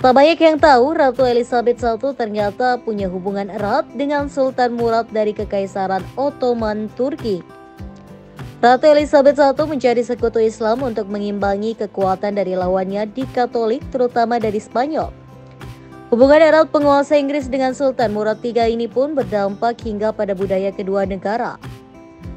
Tak banyak yang tahu, Ratu Elizabeth I ternyata punya hubungan erat dengan Sultan Murad dari Kekaisaran Ottoman Turki. Ratu Elizabeth I mencari sekutu Islam untuk mengimbangi kekuatan dari lawannya di Katolik, terutama dari Spanyol. Hubungan erat penguasa Inggris dengan Sultan Murad III ini pun berdampak hingga pada budaya kedua negara.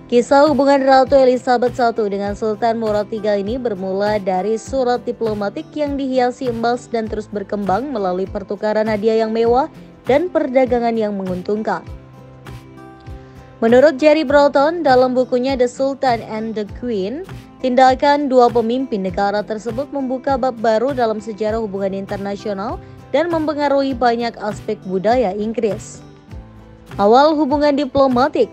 Kisah hubungan Ratu Elizabeth I dengan Sultan Murad III ini bermula dari surat diplomatik yang dihiasi emas dan terus berkembang melalui pertukaran hadiah yang mewah dan perdagangan yang menguntungkan. Menurut Jerry Broughton dalam bukunya The Sultan and the Queen, tindakan dua pemimpin negara tersebut membuka bab baru dalam sejarah hubungan internasional dan mempengaruhi banyak aspek budaya Inggris. Awal hubungan diplomatik.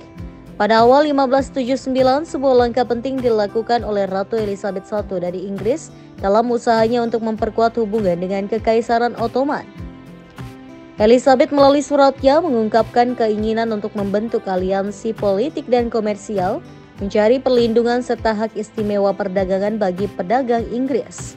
Pada awal 1579, sebuah langkah penting dilakukan oleh Ratu Elizabeth I dari Inggris dalam usahanya untuk memperkuat hubungan dengan Kekaisaran Ottoman. Elizabeth melalui suratnya mengungkapkan keinginan untuk membentuk aliansi politik dan komersial, mencari perlindungan serta hak istimewa perdagangan bagi pedagang Inggris.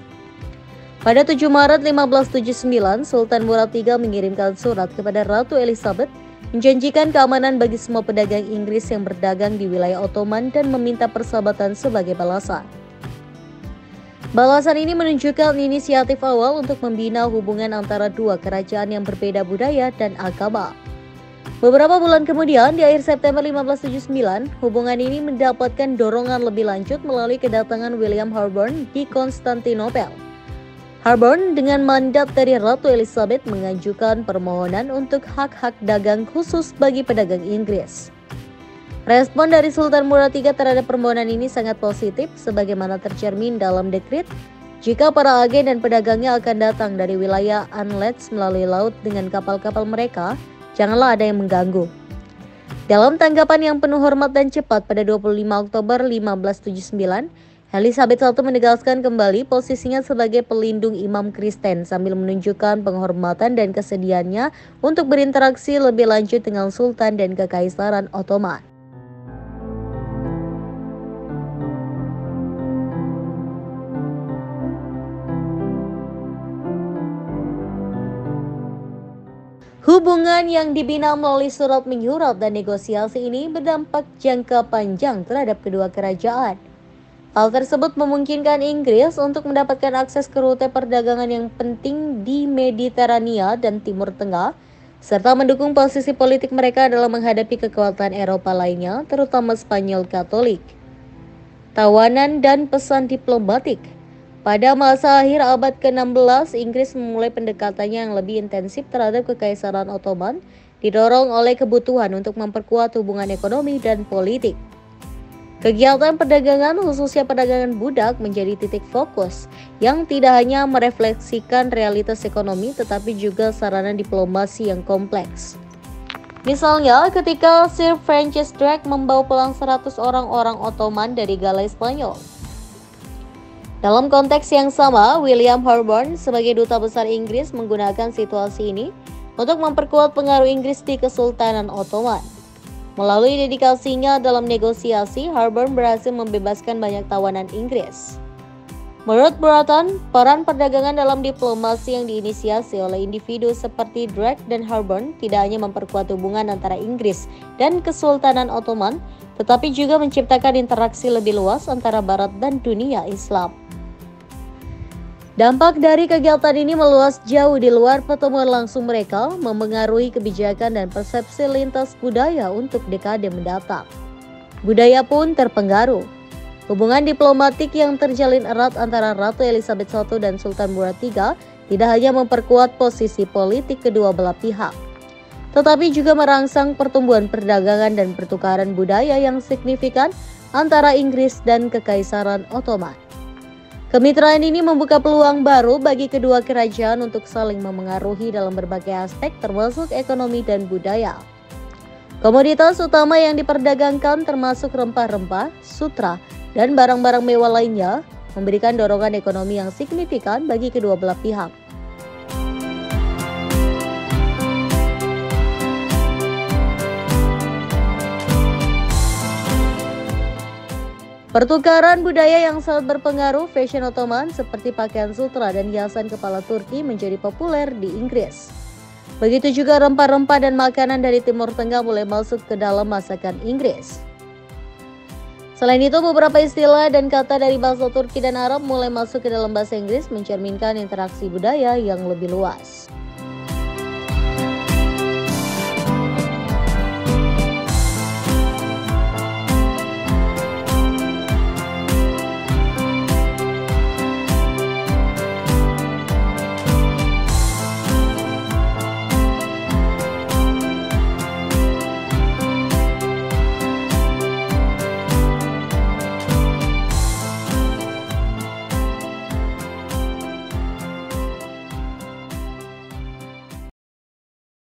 Pada 7 Maret 1579, Sultan Murad III mengirimkan surat kepada Ratu Elizabeth menjanjikan keamanan bagi semua pedagang Inggris yang berdagang di wilayah Ottoman dan meminta persahabatan sebagai balasan. Balasan ini menunjukkan inisiatif awal untuk membina hubungan antara dua kerajaan yang berbeda budaya dan agama. Beberapa bulan kemudian, di akhir September 1579, hubungan ini mendapatkan dorongan lebih lanjut melalui kedatangan William Harborne di Konstantinopel. Harborne dengan mandat dari Ratu Elizabeth mengajukan permohonan untuk hak-hak dagang khusus bagi pedagang Inggris. Respon dari Sultan Murad III terhadap permohonan ini sangat positif, sebagaimana tercermin dalam dekrit, jika para agen dan pedagangnya akan datang dari wilayah Unlet's melalui laut dengan kapal-kapal mereka, janganlah ada yang mengganggu. Dalam tanggapan yang penuh hormat dan cepat pada 25 Oktober 1579, Elizabeth I menegaskan kembali posisinya sebagai pelindung imam Kristen sambil menunjukkan penghormatan dan kesediaannya untuk berinteraksi lebih lanjut dengan Sultan dan Kekaisaran Ottoman. Hubungan yang dibina melalui surat menyurat dan negosiasi ini berdampak jangka panjang terhadap kedua kerajaan. Hal tersebut memungkinkan Inggris untuk mendapatkan akses ke rute perdagangan yang penting di Mediterania dan Timur Tengah, serta mendukung posisi politik mereka dalam menghadapi kekuatan Eropa lainnya, terutama Spanyol Katolik. Tawanan dan pesan diplomatik. Pada masa akhir abad ke-16, Inggris memulai pendekatannya yang lebih intensif terhadap Kekaisaran Ottoman, didorong oleh kebutuhan untuk memperkuat hubungan ekonomi dan politik. Kegiatan perdagangan, khususnya perdagangan budak, menjadi titik fokus yang tidak hanya merefleksikan realitas ekonomi tetapi juga sarana diplomasi yang kompleks. Misalnya, ketika Sir Francis Drake membawa pulang 100 orang Ottoman dari Galai Spanyol. Dalam konteks yang sama, William Harborne sebagai duta besar Inggris menggunakan situasi ini untuk memperkuat pengaruh Inggris di Kesultanan Ottoman. Melalui dedikasinya dalam negosiasi, Harborne berhasil membebaskan banyak tawanan Inggris. Menurut Broughton, peran perdagangan dalam diplomasi yang diinisiasi oleh individu seperti Drake dan Harborne tidak hanya memperkuat hubungan antara Inggris dan Kesultanan Ottoman, tetapi juga menciptakan interaksi lebih luas antara Barat dan dunia Islam. Dampak dari kegiatan ini meluas jauh di luar pertemuan langsung mereka, memengaruhi kebijakan dan persepsi lintas budaya untuk dekade mendatang. Budaya pun terpengaruh. Hubungan diplomatik yang terjalin erat antara Ratu Elizabeth I dan Sultan Murad III tidak hanya memperkuat posisi politik kedua belah pihak, tetapi juga merangsang pertumbuhan perdagangan dan pertukaran budaya yang signifikan antara Inggris dan Kekaisaran Ottoman. Kemitraan ini membuka peluang baru bagi kedua kerajaan untuk saling memengaruhi dalam berbagai aspek termasuk ekonomi dan budaya. Komoditas utama yang diperdagangkan termasuk rempah-rempah, sutra, dan barang-barang mewah lainnya memberikan dorongan ekonomi yang signifikan bagi kedua belah pihak. Pertukaran budaya yang sangat berpengaruh, fashion Ottoman seperti pakaian sutra dan hiasan kepala Turki menjadi populer di Inggris. Begitu juga rempah-rempah dan makanan dari Timur Tengah mulai masuk ke dalam masakan Inggris. Selain itu, beberapa istilah dan kata dari bahasa Turki dan Arab mulai masuk ke dalam bahasa Inggris, mencerminkan interaksi budaya yang lebih luas.